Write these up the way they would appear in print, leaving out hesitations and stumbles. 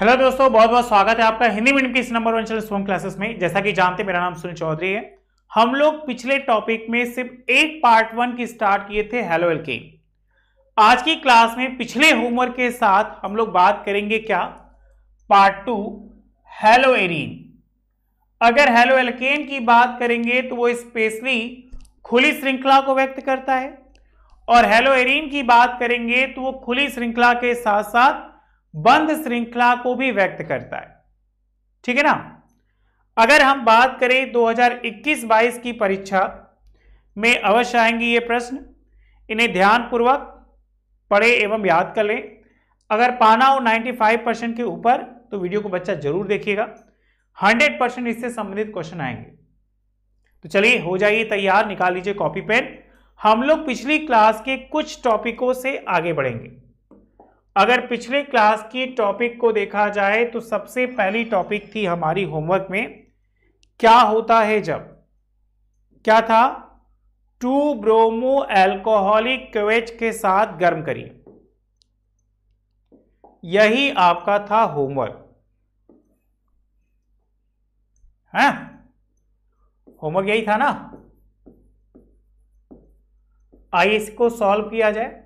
Hello दोस्तों, बहुत बहुत स्वागत है आपका हिंदी मीडियम की इस नंबर 1 चैनल होम क्लासेस में। जैसा कि जानते हैं, मेरा नाम सुनील चौधरी है। हम लोग पिछले टॉपिक में सिर्फ एक पार्ट 1 की स्टार्ट किए थे, हेलो एल्केन। आज की क्लास में पिछले होमवर्क के साथ हम लोग बात करेंगे क्या, पार्ट 2 हेलो एरीन। अगर हेलो एल्केन की बात करेंगे तो वो स्पेशली खुली श्रृंखला को व्यक्त करता है, और हेलो एरीन की बात करेंगे तो वो खुली श्रृंखला के साथ साथ बंद श्रृंखला को भी व्यक्त करता है। ठीक है ना। अगर हम बात करें 2021-22 की परीक्षा में अवश्य आएंगे ये प्रश्न, इन्हें ध्यानपूर्वक पढ़े एवं याद कर लें। अगर पाना हो 95% के ऊपर तो वीडियो को बच्चा जरूर देखिएगा, 100% इससे संबंधित क्वेश्चन आएंगे। तो चलिए हो जाइए तैयार, निकाल लीजिए कॉपी पेन। हम लोग पिछली क्लास के कुछ टॉपिकों से आगे बढ़ेंगे। अगर पिछले क्लास की टॉपिक को देखा जाए तो सबसे पहली टॉपिक थी हमारी होमवर्क में, क्या होता है जब, क्या था, 2 ब्रोमो एल्कोहलिक क्वेच के साथ गर्म करिए। यही आपका था होमवर्क है, होमवर्क यही था ना। आइए इसको सॉल्व किया जाए।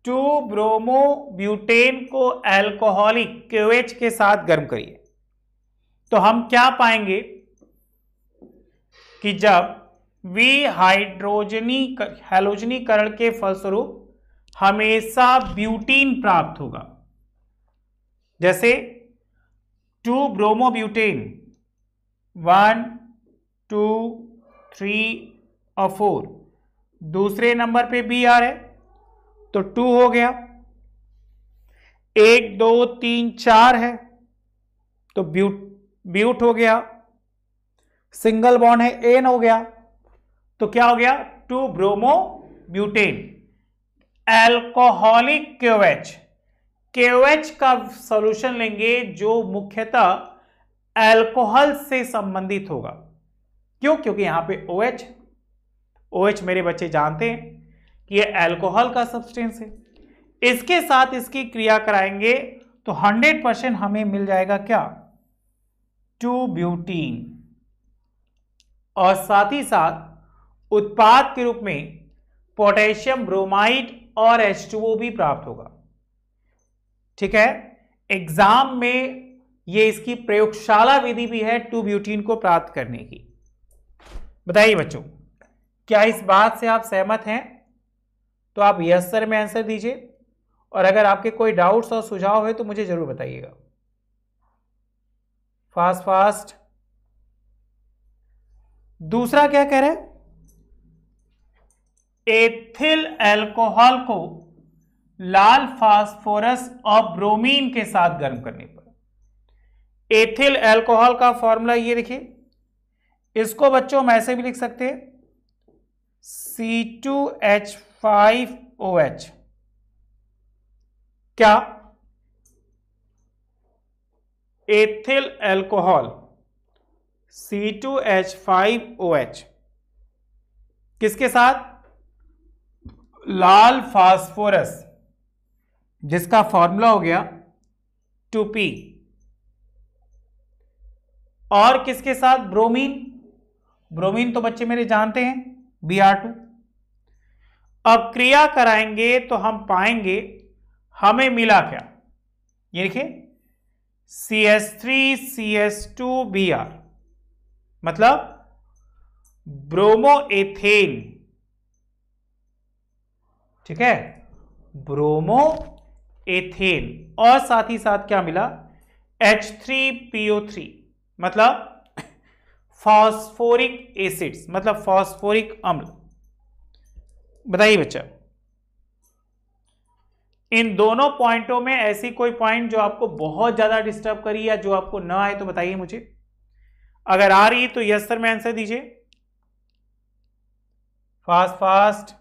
2 ब्रोमो ब्यूटेन को एल्कोहलिक क्वेच के साथ गर्म करिए। तो हम क्या पाएंगे कि जब हैलोजनीकरण के फलस्वरूप हमेशा ब्यूटीन प्राप्त होगा। जैसे 2 ब्रोमो ब्यूटेन 1 2 3 और 4, दूसरे नंबर पे बी आ रहा है तो 2 हो गया, 1 2 3 4 है तो ब्यूट हो गया, सिंगल बॉन्ड है एन हो गया, तो क्या हो गया, 2 bromo butane alcoholic QH. QH का सॉल्यूशन लेंगे जो मुख्यतः एल्कोहल से संबंधित होगा। क्यों? क्योंकि यहां पे OH मेरे बच्चे जानते हैं कि यह एल्कोहल का सब्सटेंस है। इसके साथ इसकी क्रिया कराएंगे तो 100% हमें मिल जाएगा क्या, 2 ब्यूटीन, और साथ ही साथ उत्पाद के रूप में पोटेशियम ब्रोमाइड और H2O भी प्राप्त होगा। ठीक है, एग्जाम में ये इसकी प्रयोगशाला विधि भी है 2 ब्यूटीन को प्राप्त करने की। बताइए बच्चों, क्या इस बात से आप सहमत हैं? तो आप यस सर में आंसर दीजिए, और अगर आपके कोई डाउट्स और सुझाव है तो मुझे जरूर बताइएगा। फास्ट। दूसरा क्या कह रहे हैं, एथिल अल्कोहल को लाल फास्फोरस और ब्रोमीन के साथ गर्म करने पर। एथिल अल्कोहल का फॉर्मूला ये देखिए, इसको बच्चों हम ऐसे भी लिख सकते हैं, C2H5OH। क्या, एथिल अल्कोहल C2H5OH किसके साथ, लाल फास्फोरस, जिसका फॉर्मूला हो गया 2P, और किसके साथ, ब्रोमीन तो बच्चे मेरे जानते हैं Br2। अब क्रिया कराएंगे तो हम पाएंगे हमें मिला क्या, ये देखिए CH3CH2Br, मतलब ब्रोमोएथेन। ठीक है, ब्रोमोएथेन, और साथ ही साथ क्या मिला, H3PO3, मतलब फॉस्फोरिक एसिड्स, मतलब फॉस्फोरिक अम्ल। बताइए बच्चा, इन दोनों पॉइंटों में ऐसी कोई पॉइंट जो आपको बहुत ज्यादा डिस्टर्ब करी या जो आपको ना आए तो बताइए मुझे। अगर आ रही तो यस सर में आंसर दीजिए। फास्ट।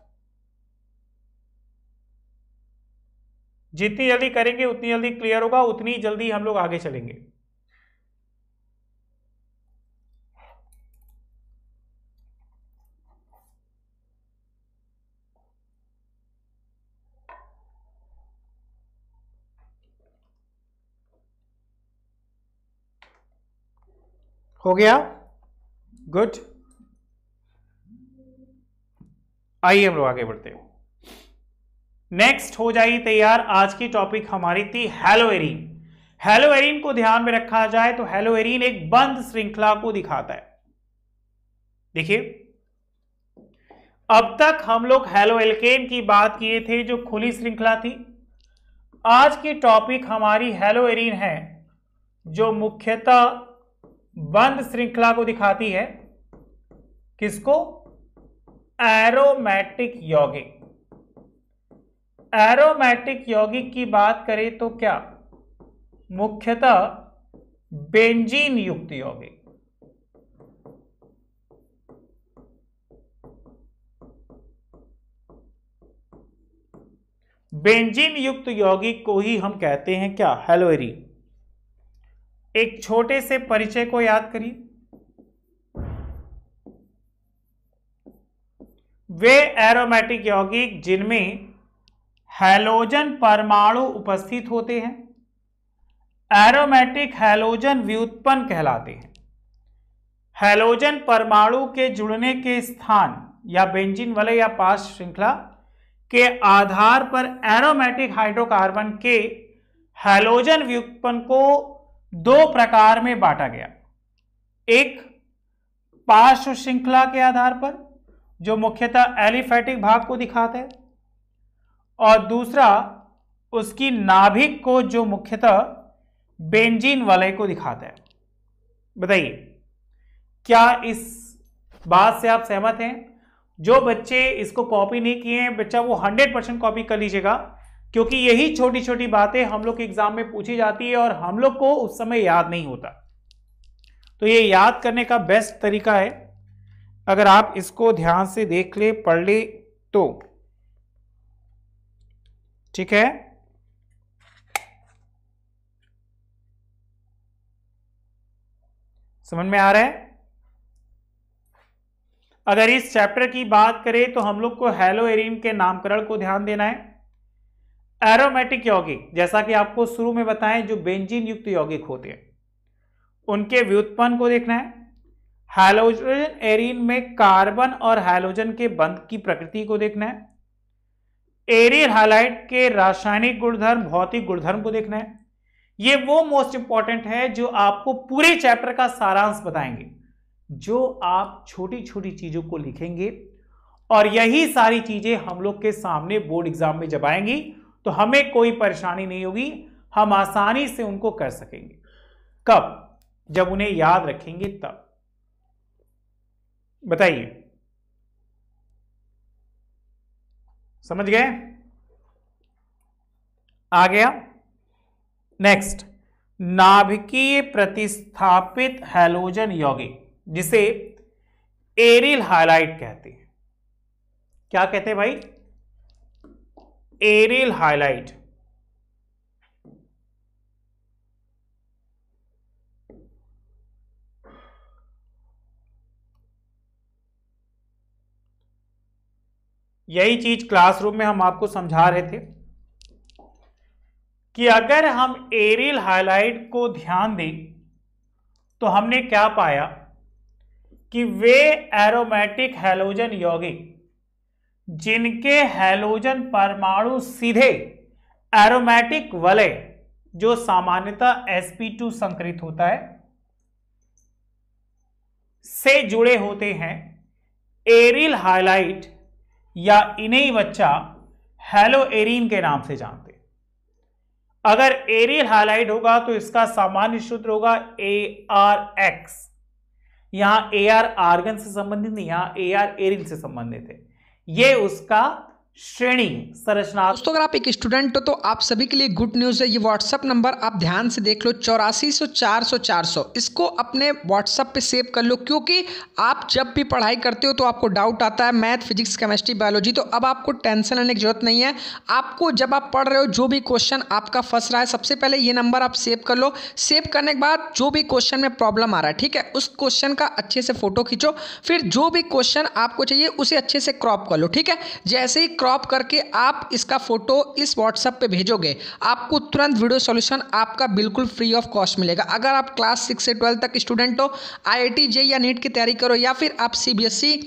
जितनी जल्दी करेंगे उतनी जल्दी क्लियर होगा, उतनी जल्दी हम लोग आगे चलेंगे। हो गया, गुड। आइए हम लोग आगे बढ़ते हैं। नेक्स्ट हो जाइए तैयार। आज की टॉपिक हमारी थी हैलोएरीन। हैलोएरीन को ध्यान में रखा जाए तो हैलोएरीन एक बंद श्रृंखला को दिखाता है। देखिए, अब तक हम लोग हैलोएल्केन की बात किए थे जो खुली श्रृंखला थी। आज की टॉपिक हमारी हैलोएरीन है जो मुख्यतः बंद श्रृंखला को दिखाती है। किसको? एरोमेटिक यौगिक। एरोमेटिक यौगिक की बात करें तो क्या? मुख्यतः बेंजीन युक्त यौगिक। बेंजीन युक्त यौगिक को ही हम कहते हैं क्या? हैलोएरीन। एक छोटे से परिचय को याद करिए। वे एरोमेटिक यौगिक जिनमें हैलोजन परमाणु उपस्थित होते हैं, एरोमेटिक हैलोजन व्युत्पन्न कहलाते हैं। हैलोजन परमाणु के जुड़ने के स्थान या बेंजीन वलय या पाश श्रृंखला के आधार पर एरोमेटिक हाइड्रोकार्बन के हैलोजन व्युत्पन्न को दो प्रकार में बांटा गया। एक पार्श्व श्रृंखला के आधार पर जो मुख्यतः एलिफैटिक भाग को दिखाता है, और दूसरा उसकी नाभिक को जो मुख्यतः बेंजीन वलय को दिखाता है। बताइए, क्या इस बात से आप सहमत हैं? जो बच्चे इसको कॉपी नहीं किए हैं, बच्चा वो 100% कॉपी कर लीजिएगा, क्योंकि यही छोटी छोटी बातें हम लोग के एग्जाम में पूछी जाती है और हम लोग को उस समय याद नहीं होता। तो ये याद करने का बेस्ट तरीका है, अगर आप इसको ध्यान से देख ले, पढ़ ले तो ठीक है। समझ में आ रहा है? अगर इस चैप्टर की बात करें तो हम लोग को हैलोएरीन के नामकरण को ध्यान देना है। एरोमेटिक यौगिक, जैसा कि आपको शुरू में बताएं, जो बेंजीन युक्त यौगिक होते हैं, उनके व्युत्पन्न को देखना है। हैलोजन एरीन में कार्बन और हैलोजन के बंध की प्रकृति को देखना है। एरियल हैलाइड के रासायनिक गुणधर्म, भौतिक गुणधर्म को देखना है। ये वो मोस्ट इंपॉर्टेंट है जो आपको पूरे चैप्टर का सारांश बताएंगे, जो आप छोटी छोटी चीजों को लिखेंगे और यही सारी चीजें हम लोग के सामने बोर्ड एग्जाम में जब आएंगी तो हमें कोई परेशानी नहीं होगी, हम आसानी से उनको कर सकेंगे। कब? जब उन्हें याद रखेंगे तब। बताइए, समझ गए? आ गया? नेक्स्ट, नाभिकीय प्रतिस्थापित हैलोजन यौगिक, जिसे एरियल हाइलाइट कहते हैं। क्या कहते हैं भाई? Aerial highlight. यही चीज क्लासरूम में हम आपको समझा रहे थे कि अगर हम एरियल हाइलाइट को ध्यान दें तो हमने क्या पाया कि वे एरोमेटिक हैलोजन यौगिक जिनके हैलोजन परमाणु सीधे एरोमेटिक वलय, जो सामान्यतः sp2 संकरित होता है, से जुड़े होते हैं, एरियल हाइलाइट या इन्हें बच्चा हैलोएरीन के नाम से जानते हैं। अगर एरियल हाइलाइट होगा तो इसका सामान्य सूत्र होगा ArX। यहां AR आर्गन से संबंधित नहीं, यहां AR एरिल से संबंधित है। ये उसका श्रेणी संरचना। दोस्तों, अगर आप एक स्टूडेंट हो तो आप सभी के लिए गुड न्यूज़ है। ये व्हाट्सअप नंबर आप ध्यान से देख लो, 8400 400 400। इसको अपने व्हाट्सअप पे सेव कर लो, क्योंकि आप जब भी पढ़ाई करते हो तो आपको डाउट आता है मैथ, फिजिक्स, केमिस्ट्री, बायोलॉजी, तो अब आपको टेंशन लेने की जरूरत नहीं है। आपको जब आप पढ़ रहे हो, जो भी क्वेश्चन आपका फंस रहा है, सबसे पहले ये नंबर आप सेव कर लो। सेव करने के बाद जो भी क्वेश्चन में प्रॉब्लम आ रहा है, ठीक है, उस क्वेश्चन का अच्छे से फोटो खींचो, फिर जो भी क्वेश्चन आपको चाहिए उसे अच्छे से क्रॉप कर लो। ठीक है, जैसे ही क्रॉप करके आप इसका फोटो इस व्हाट्सएप पे भेजोगे, आपको तुरंत वीडियो सॉल्यूशन आपका बिल्कुल फ्री ऑफ कॉस्ट मिलेगा। अगर आप क्लास 6 से 12 तक स्टूडेंट हो, IIT JEE या नीट की तैयारी करो, या फिर आप CBSE,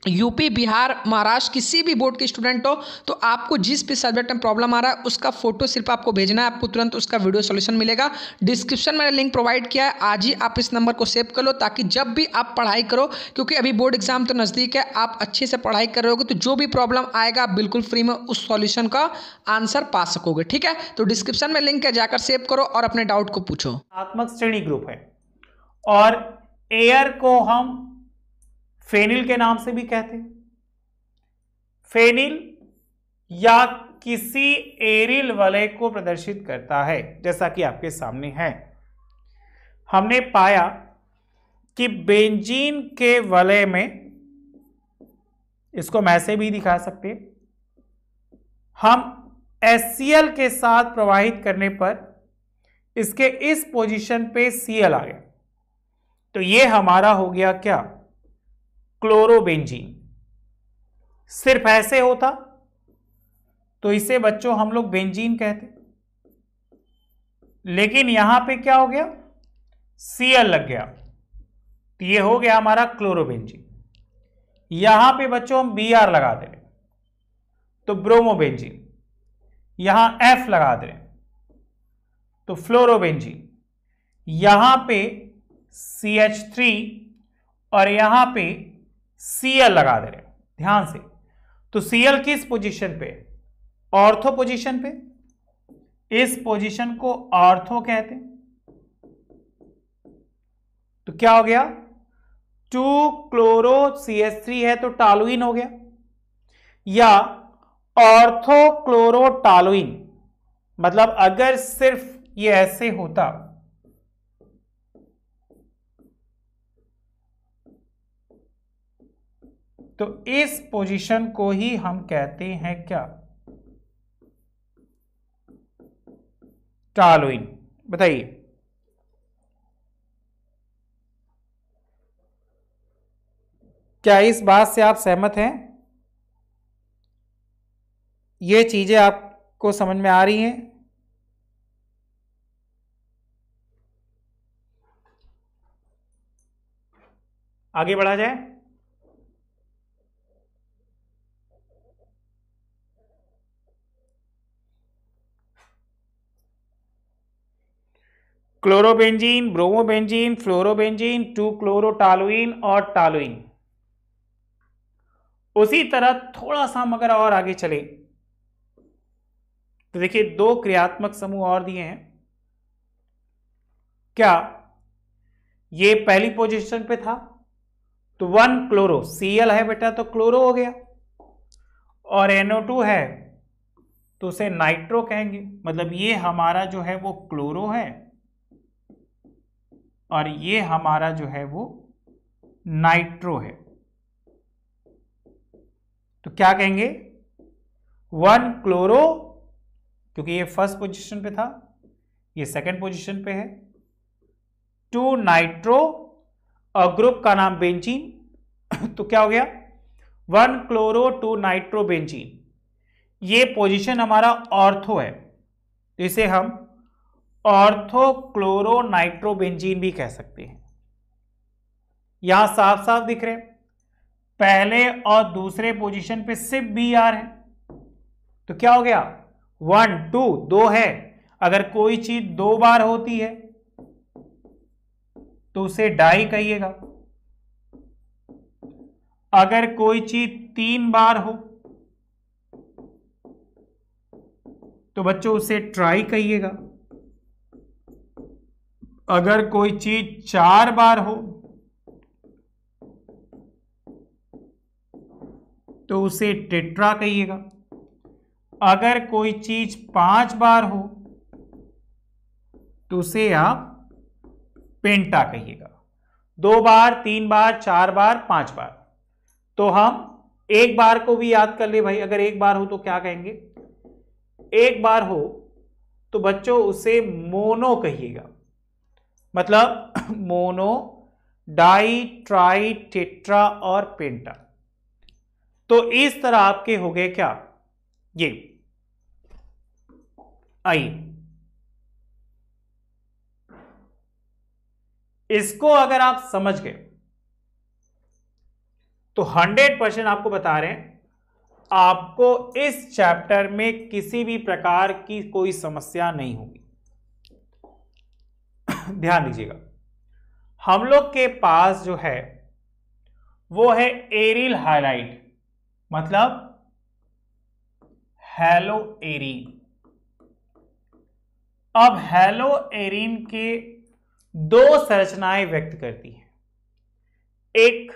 यूपी, बिहार, महाराष्ट्र किसी भी बोर्ड के स्टूडेंट हो, तो आपको जिस भी सब्जेक्ट में प्रॉब्लम आ रहा है उसका फोटो सिर्फ आपको भेजना है, आपको तुरंत उसका वीडियो सॉल्यूशन मिलेगा। डिस्क्रिप्शन में लिंक प्रोवाइड किया है, आज ही आप इस नंबर को सेव कर लो, ताकि जब भी आप पढ़ाई करो, क्योंकि अभी बोर्ड एग्जाम तो नज़दीक है, आप अच्छे से पढ़ाई कर रहे होगे तो जो भी प्रॉब्लम आएगा आप बिल्कुल फ्री में उस सॉल्यूशन का आंसर पा सकोगे। ठीक है, तो डिस्क्रिप्शन में लिंक है, जाकर सेव करो और अपने डाउट को पूछो। आत्मक श्रेणी ग्रुप है और एयर को हम फेनिल के नाम से भी कहते हैं। फेनिल या किसी एरिल वलय को प्रदर्शित करता है, जैसा कि आपके सामने है। हमने पाया कि बेंजीन के वलय में, इसको मैं ऐसे भी दिखा सकते हैं, हम HCl के साथ प्रवाहित करने पर इसके इस पोजीशन पे Cl आ गया, तो ये हमारा हो गया क्या, क्लोरोबेंजीन। सिर्फ ऐसे होता तो इसे बच्चों हम लोग बेंजीन कहते, लेकिन यहां पे क्या हो गया, Cl लग गया, तो ये हो गया हमारा क्लोरोबेंजीन। यहां पे बच्चों हम Br लगा दे रहे तो ब्रोमोबेंजीन, यहां F लगा दे रहे तो फ्लोरोबेंजीन, यहां पे CH3 और यहां पे Cl लगा दे रहे। ध्यान से, तो Cl किस पोजीशन पे, ऑर्थो पोजीशन पे, इस पोजीशन को ऑर्थो कहते हैं। तो क्या हो गया, 2 क्लोरो CH3 है तो टालुइन हो गया, या ऑर्थो क्लोरो टालुइन। मतलब अगर सिर्फ ये ऐसे होता तो इस पोजीशन को ही हम कहते हैं क्या, टालुइन। बताइए, क्या इस बात से आप सहमत हैं? ये चीजें आपको समझ में आ रही हैं? आगे बढ़ा जाए। क्लोरोबेंजीन, ब्रोमोबेंजीन, फ्लोरोबेंजीन, 2 क्लोरोटालुइन और टालुइन। उसी तरह थोड़ा सा हम अगर और आगे चले तो देखिए 2 क्रियात्मक समूह और दिए हैं। क्या ये पहली पोजीशन पे था तो 1 क्लोरो, Cl है बेटा तो क्लोरो हो गया, और NO2 है तो उसे नाइट्रो कहेंगे। मतलब ये हमारा जो है वो क्लोरो है और ये हमारा जो है वो नाइट्रो है, तो क्या कहेंगे, 1 क्लोरो, क्योंकि ये फर्स्ट पोजीशन पे था, ये सेकंड पोजीशन पे है, 2 नाइट्रो और ग्रुप का नाम बेंजीन, तो क्या हो गया, 1 क्लोरो 2 नाइट्रो बेंजीन। ये पोजीशन हमारा ऑर्थो है, तो इसे हम ऑर्थो क्लोरो नाइट्रो बेंजीन भी कह सकते हैं। यहां साफ साफ दिख रहे, पहले और दूसरे पोजीशन पे सिर्फ Br है, तो क्या हो गया, 1 2 2 है। अगर कोई चीज 2 बार होती है तो उसे डाई कहिएगा, अगर कोई चीज 3 बार हो तो बच्चों उसे ट्राई कहिएगा, अगर कोई चीज 4 बार हो तो उसे टेट्रा कहिएगा, अगर कोई चीज 5 बार हो तो उसे आप पेंटा कहिएगा। 2 बार, 3 बार, 4 बार, 5 बार। तो हम एक बार को भी याद कर ले भाई, अगर एक बार हो तो क्या कहेंगे, एक बार हो तो बच्चों उसे मोनो कहिएगा। मतलब मोनो, डाई, ट्राई, टेट्रा और पेंटा। तो इस तरह आपके हो गए क्या, ये आइए, इसको अगर आप समझ गए तो 100% आपको बता रहे हैं, आपको इस चैप्टर में किसी भी प्रकार की कोई समस्या नहीं होगी। ध्यान दीजिएगा, हम लोग के पास जो है वो है एरिल हाइलाइट, मतलब हेलो एरीन। अब हेलो एरीन के दो संरचनाएं व्यक्त करती हैं, एक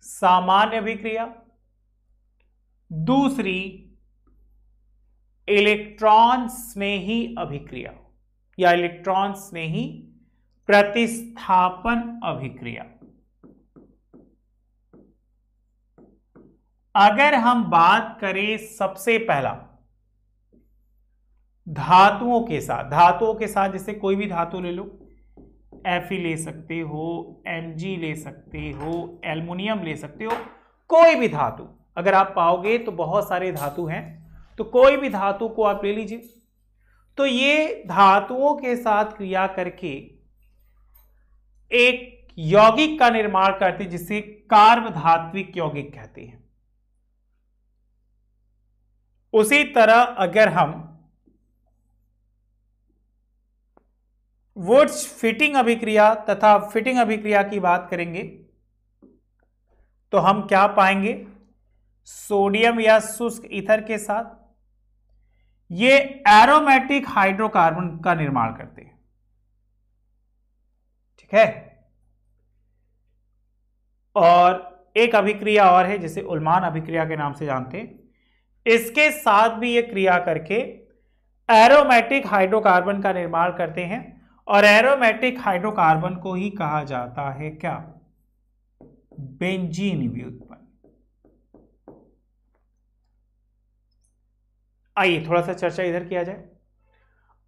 सामान्य अभिक्रिया, दूसरी इलेक्ट्रॉन स्नेही अभिक्रिया या इलेक्ट्रॉन स्नेही प्रतिस्थापन अभिक्रिया। अगर हम बात करें सबसे पहला धातुओं के साथ जैसे कोई भी धातु ले लो, Fe ले सकते हो, Mg ले सकते हो, एल्युमिनियम ले सकते हो, कोई भी धातु अगर आप पाओगे तो बहुत सारे धातु हैं, तो कोई भी धातु को आप ले लीजिए। तो ये धातुओं के साथ क्रिया करके एक यौगिक का निर्माण करते हैं जिसे कार्बधात्विक यौगिक कहते हैं। उसी तरह अगर हम वुड्स फिटिंग अभिक्रिया तथा फिटिंग अभिक्रिया की बात करेंगे तो हम क्या पाएंगे, सोडियम या शुष्क ईथर के साथ ये एरोमेटिक हाइड्रोकार्बन का निर्माण करते हैं। ठीक है, और एक अभिक्रिया और है जिसे उल्मान अभिक्रिया के नाम से जानते हैं, इसके साथ भी ये क्रिया करके एरोमेटिक हाइड्रोकार्बन का निर्माण करते हैं, और एरोमेटिक हाइड्रोकार्बन को ही कहा जाता है क्या, बेंजीन व्युत्पन्न। आइए थोड़ा सा चर्चा इधर किया जाए।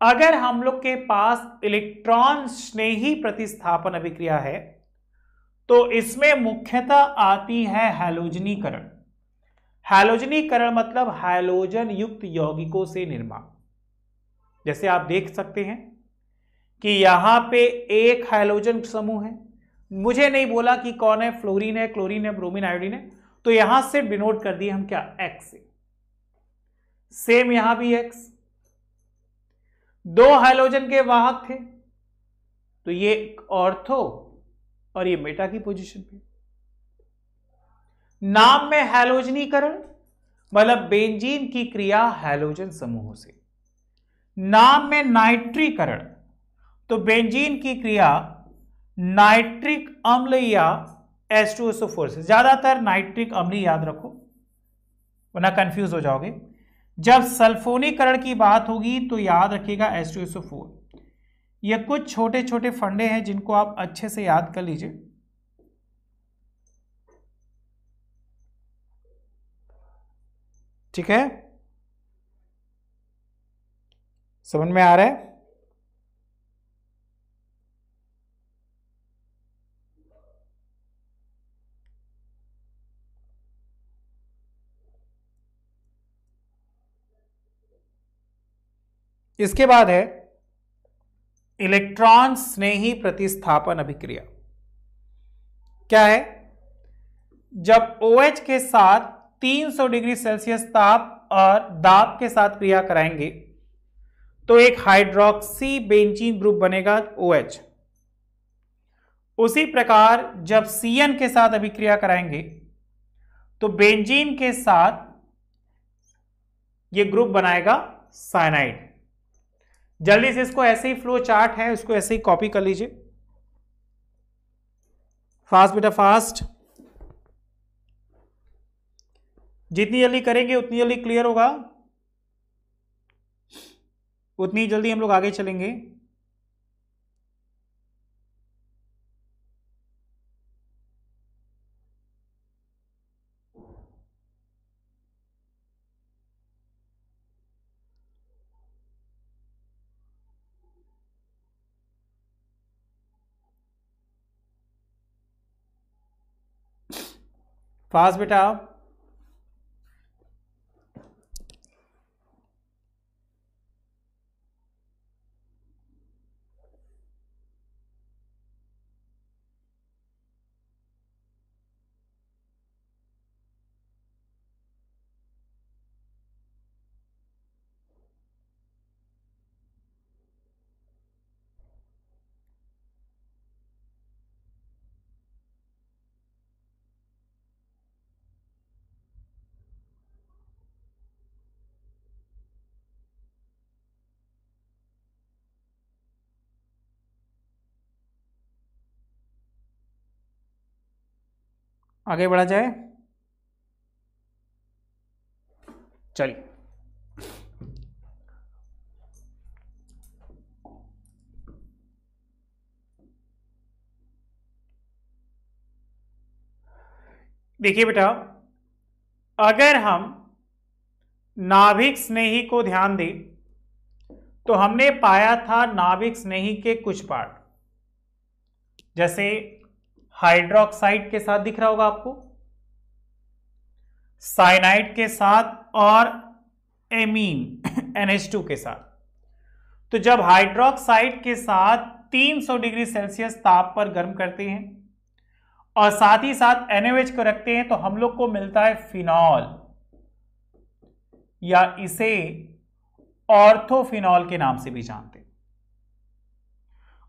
अगर हम लोग के पास इलेक्ट्रॉन स्नेही प्रतिस्थापन अभिक्रिया है तो इसमें मुख्यतः आती है हैलोजनीकरण। हैलोजनीकरण मतलब हैलोजन युक्त यौगिकों से निर्माण। जैसे आप देख सकते हैं कि यहां पे एक हैलोजन समूह है, मुझे नहीं बोला कि कौन है, फ्लोरीन है, क्लोरीन है, ब्रोमीन, आयोडीन है, तो यहां से डिनोट कर दिए हम क्या, एक्स से। सेम यहां भी एक्स। दो हैलोजन के वाहक थे तो ये ऑर्थो और ये मेटा की पोजीशन पे। नाम में हैलोजनीकरण मतलब बेंजीन की क्रिया हैलोजन समूहों से। नाम में नाइट्रीकरण तो बेंजीन की क्रिया नाइट्रिक अम्ल या H2SO4 से। ज्यादातर नाइट्रिक अम्ल याद रखो वरना कंफ्यूज हो जाओगे। जब सल्फोनीकरण की बात होगी तो याद रखिएगा H2SO4। ये कुछ छोटे छोटे फंडे हैं जिनको आप अच्छे से याद कर लीजिए। ठीक है, समझ में आ रहा है? इसके बाद है इलेक्ट्रॉन स्नेही प्रतिस्थापन अभिक्रिया। क्या है, जब OH के साथ 300 डिग्री सेल्सियस ताप और दाब के साथ क्रिया कराएंगे तो एक हाइड्रोक्सी बेंजीन ग्रुप बनेगा OH। उसी प्रकार जब CN के साथ अभिक्रिया कराएंगे तो बेंजीन के साथ ये ग्रुप बनाएगा साइनाइड। जल्दी से इसको ऐसे ही फ्लो चार्ट है, इसको ऐसे ही कॉपी कर लीजिए। फास्ट बेटा फास्ट, जितनी जल्दी करेंगे उतनी जल्दी क्लियर होगा, उतनी जल्दी हम लोग आगे चलेंगे। फास्ट बेटा, आगे बढ़ा जाए, चलिए। देखिए बेटा, अगर हम नाभिक स्नेही को ध्यान दें तो हमने पाया था नाभिक स्नेही के कुछ पार्ट, जैसे हाइड्रोक्साइड के साथ दिख रहा होगा आपको, साइनाइड के साथ और एमीन NH2 के साथ। तो जब हाइड्रोक्साइड के साथ 300 डिग्री सेल्सियस ताप पर गर्म करते हैं और साथ ही साथ NaOH को रखते हैं तो हम लोग को मिलता है फिनॉल, या इसे ऑर्थोफिनॉल के नाम से भी जानते हैं।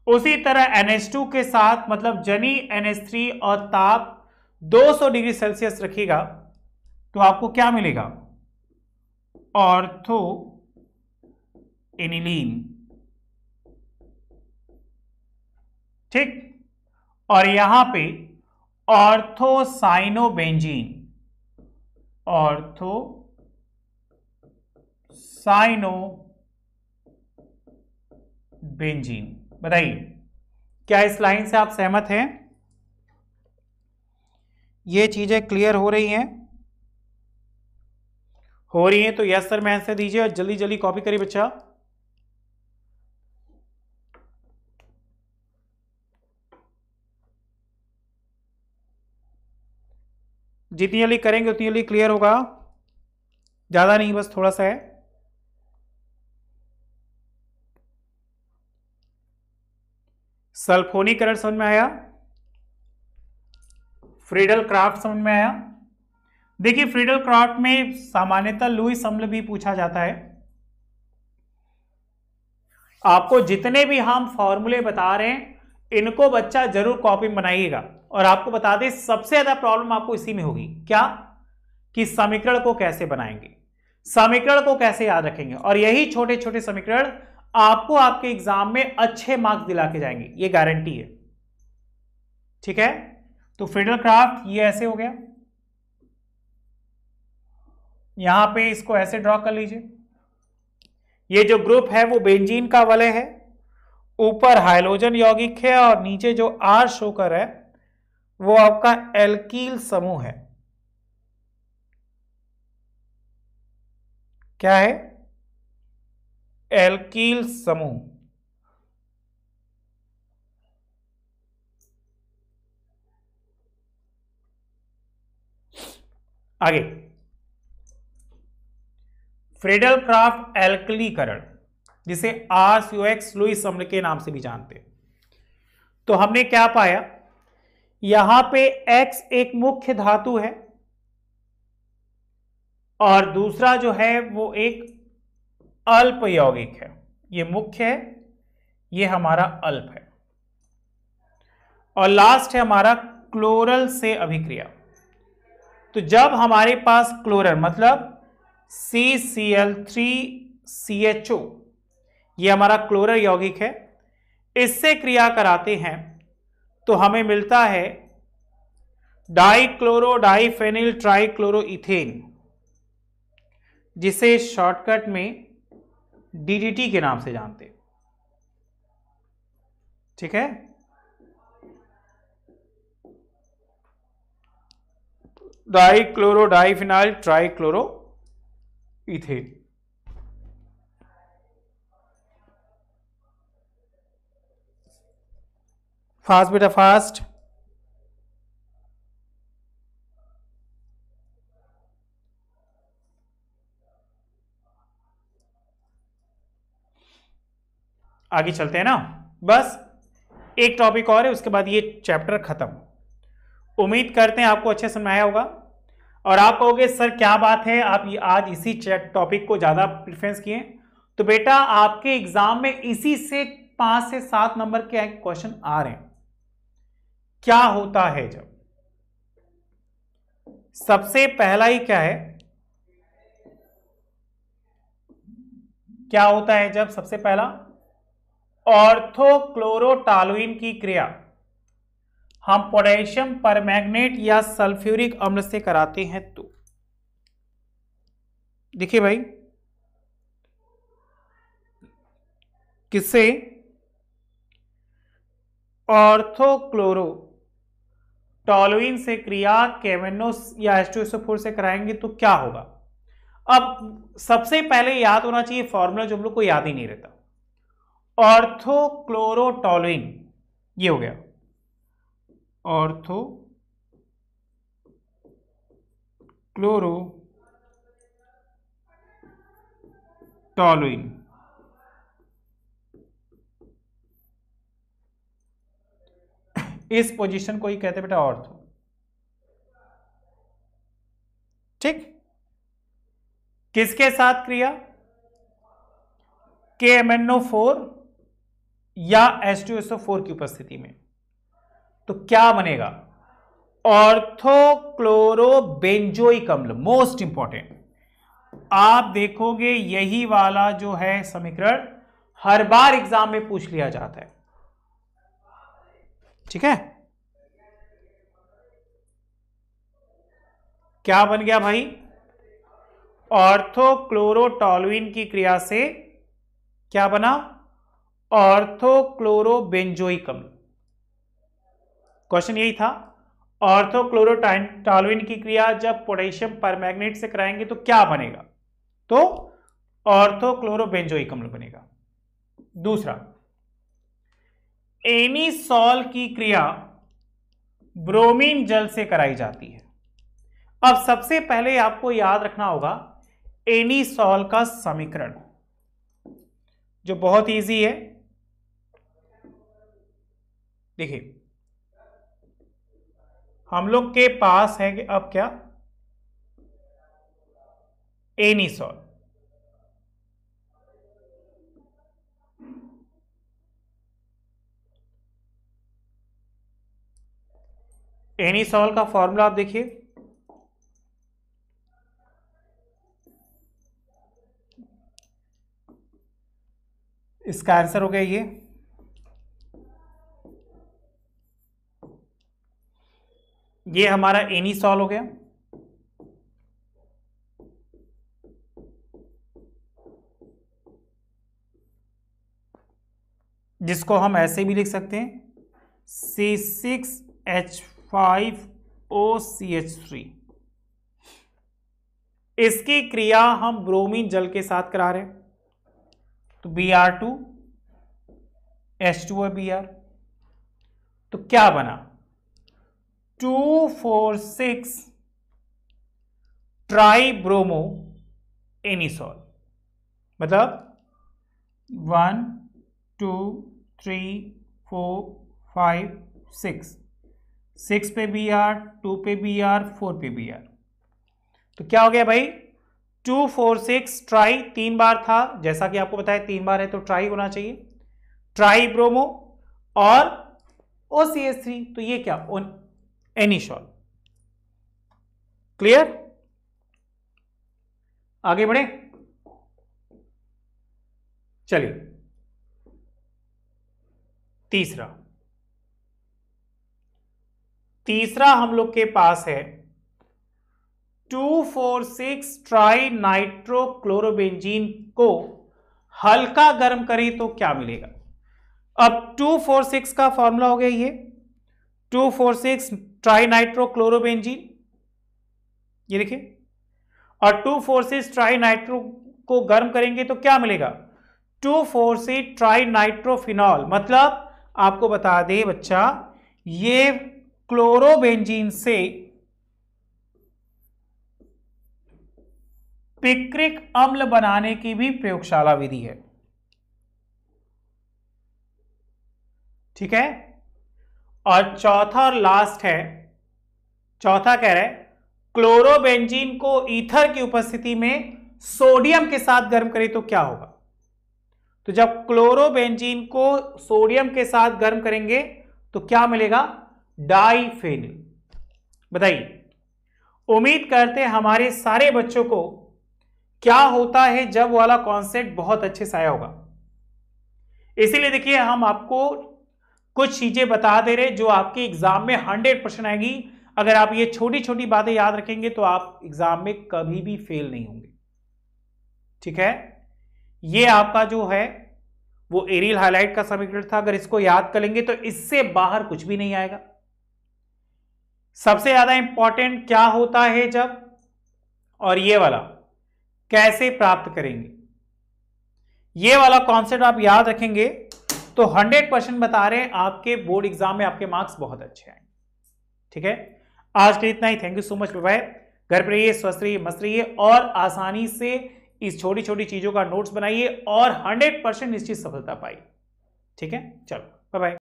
उसी तरह NH2 के साथ मतलब जनी NH3 और ताप 200 डिग्री सेल्सियस रखिएगा तो आपको क्या मिलेगा, ऑर्थो एनिलीन, ठीक। और यहां पे ऑर्थोसाइनोबेंजीन, ऑर्थोसाइनोबेंजीन। बताइए क्या इस लाइन से आप सहमत हैं? ये चीजें क्लियर हो रही हैं? हो रही हैं तो यस सर में आंसर दीजिए और जल्दी जल्दी कॉपी करिए बच्चा। जितनी जल्दी करेंगे उतनी जल्दी क्लियर होगा, ज्यादा नहीं, बस थोड़ा सा है। सल्फोनीकरण समझ में आया? फ्रीडल क्राफ्ट समझ में आया? देखिए फ्रीडल क्राफ्ट में सामान्यतः लुईस अम्ल भी पूछा जाता है। आपको जितने भी हम फॉर्मूले बता रहे हैं इनको बच्चा जरूर कॉपी में बनाइएगा। और आपको बता दें सबसे ज्यादा प्रॉब्लम आपको इसी में होगी, क्या कि समीकरण को कैसे बनाएंगे, समीकरण को कैसे याद रखेंगे। और यही छोटे छोटे समीकरण आपको आपके एग्जाम में अच्छे मार्क्स दिला के जाएंगे, ये गारंटी है, ठीक है। तो फ्रीडल क्राफ्ट ये ऐसे हो गया, यहां पे इसको ऐसे ड्रॉ कर लीजिए। ये जो ग्रुप है वो बेंजीन का वलय है, ऊपर हाइड्रोजन यौगिक है और नीचे जो R शो कर रहा है वो आपका एल्कील समूह है। क्या है? एल्कील समूह। आगे फ्रीडल क्राफ्ट एल्कलीकरण, जिसे RCOX लुईस अम्ल के नाम से भी जानते हैं। तो हमने क्या पाया, यहां पे X एक मुख्य धातु है और दूसरा जो है वो एक अल्प यौगिक है। ये मुख्य है, ये हमारा अल्प है, और लास्ट है हमारा क्लोरल से अभिक्रिया। तो जब हमारे पास क्लोरल मतलब CCl3CHO, ये हमारा क्लोरल यौगिक है, इससे क्रिया कराते हैं तो हमें मिलता है डाइक्लोरो डाइफेनिल ट्राइक्लोरोइथेन, जिसे शॉर्टकट में DDT के नाम से जानते हैं, ठीक है। Dichloro diphenyl trichloroethane. फास्ट बेटा फास्ट। आगे चलते हैं ना, बस एक टॉपिक और है, उसके बाद ये चैप्टर खत्म। उम्मीद करते हैं आपको अच्छे समझ आया होगा। और आप कहोगे सर क्या बात है, आप आज इसी टॉपिक को ज्यादा प्रेफरेंस किए। तो बेटा आपके एग्जाम में इसी से 5 से 7 नंबर के क्वेश्चन आ रहे हैं। क्या होता है जब सबसे पहला ही क्या है, क्या होता है जब सबसे पहला ऑर्थोक्लोरोटालुइन की क्रिया हम पोटेशियम परमैंगनेट या सल्फ्यूरिक अम्ल से कराते हैं तो देखिए भाई, किससे? ऑर्थोक्लोरो टॉलुइन से क्रिया KMnO या H2SO4 से कराएंगे तो क्या होगा? अब सबसे पहले याद होना चाहिए फॉर्मूला, जो हम लोग को याद ही नहीं रहता। ऑर्थोक्लोरोटॉलुइन, ये हो गया ऑर्थोक्लोरोटॉलुइन। इस पोजीशन को ही कहते बेटा ऑर्थो। ठीक, किसके साथ क्रिया? KMnO4 या H2SO4 की उपस्थिति में। तो क्या बनेगा? ऑर्थोक्लोरोबेंजोइक अम्ल। मोस्ट इंपॉर्टेंट, आप देखोगे यही वाला जो है समीकरण हर बार एग्जाम में पूछ लिया जाता है। ठीक है, क्या बन गया भाई? ऑर्थोक्लोरोटॉलुइन की क्रिया से क्या बना? ऑर्थोक्लोरोबेंजोइक अम्ल। क्वेश्चन यही था, ऑर्थोक्लोरोटॉलुइन की क्रिया जब पोटेशियम परमैंगनेट से कराएंगे तो क्या बनेगा? तो ऑर्थोक्लोरोबेंजोइक अम्ल बनेगा। दूसरा, एनीसॉल की क्रिया ब्रोमीन जल से कराई जाती है। अब सबसे पहले आपको याद रखना होगा एनीसॉल का समीकरण, जो बहुत इजी है। देखिए, हम लोग के पास है कि अब क्या? एनीसॉल। एनीसॉल का फॉर्मूला आप देखिए, इसका आंसर हो गया ये हमारा एनीसॉल हो गया। जिसको हम ऐसे भी लिख सकते हैं C6H5OCH3। इसकी क्रिया हम ब्रोमीन जल के साथ करा रहे हैं, तो Br2 H2O Br, तो क्या बना? 2,4,6 ट्राइब्रोमो एनीसॉल। मतलब 1 2 3 4 5 6, 6 पे Br, 2 पे Br, 4 पे Br। तो क्या हो गया भाई? 2,4,6 ट्राई 3 बार था, जैसा कि आपको बताया 3 बार है तो ट्राई होना चाहिए, ट्राइब्रोमो और OCH3, तो ये क्या? एनीसॉल। क्लियर? आगे बढ़े, चलिए तीसरा हम लोग के पास है 2,4,6 ट्राई नाइट्रोक्लोरोबेंजीन को हल्का गर्म करें तो क्या मिलेगा? अब 2,4,6 का फॉर्मूला हो गया ये 2,4,6 ट्राई नाइट्रोक्लोरोबेंजीन, ये देखिए, और 2,4,6 ट्राई नाइट्रो को गर्म करेंगे तो क्या मिलेगा? 2,4,6 ट्राई नाइट्रोफिनॉल। मतलब आपको बता दे बच्चा, ये क्लोरोबेंजीन से पिक्रिक अम्ल बनाने की भी प्रयोगशाला विधि है। ठीक है, और चौथा और लास्ट है, चौथा कह रहा है क्लोरोबेंजीन को ईथर की उपस्थिति में सोडियम के साथ गर्म करें तो क्या होगा? तो जब क्लोरोबेंजीन को सोडियम के साथ गर्म करेंगे तो क्या मिलेगा? डाइफेनिल। बताइए, उम्मीद करते हैं हमारे सारे बच्चों को क्या होता है जब वाला कॉन्सेप्ट बहुत अच्छे से आया होगा। इसीलिए देखिए, हम आपको कुछ चीजें बता दे रहे जो आपके एग्जाम में 100% आएगी। अगर आप ये छोटी छोटी बातें याद रखेंगे तो आप एग्जाम में कभी भी फेल नहीं होंगे। ठीक है, ये आपका जो है वो एरियल हाइलाइट का समीकरण था। अगर इसको याद कर लेंगे तो इससे बाहर कुछ भी नहीं आएगा। सबसे ज्यादा इंपॉर्टेंट क्या होता है जब, और ये वाला कैसे प्राप्त करेंगे, ये वाला कॉन्सेप्ट आप याद रखेंगे तो 100% बता रहे हैं आपके बोर्ड एग्जाम में आपके मार्क्स बहुत अच्छे आएंगे। ठीक है, आज के इतना ही। Thank you so much, bye bye. घर पर रहिए, स्वस्थ रहिए, मस्त रहिए और आसानी से इस छोटी छोटी चीजों का नोट्स बनाइए और 100% निश्चित सफलता पाइए। ठीक है, चलो बाय बाय।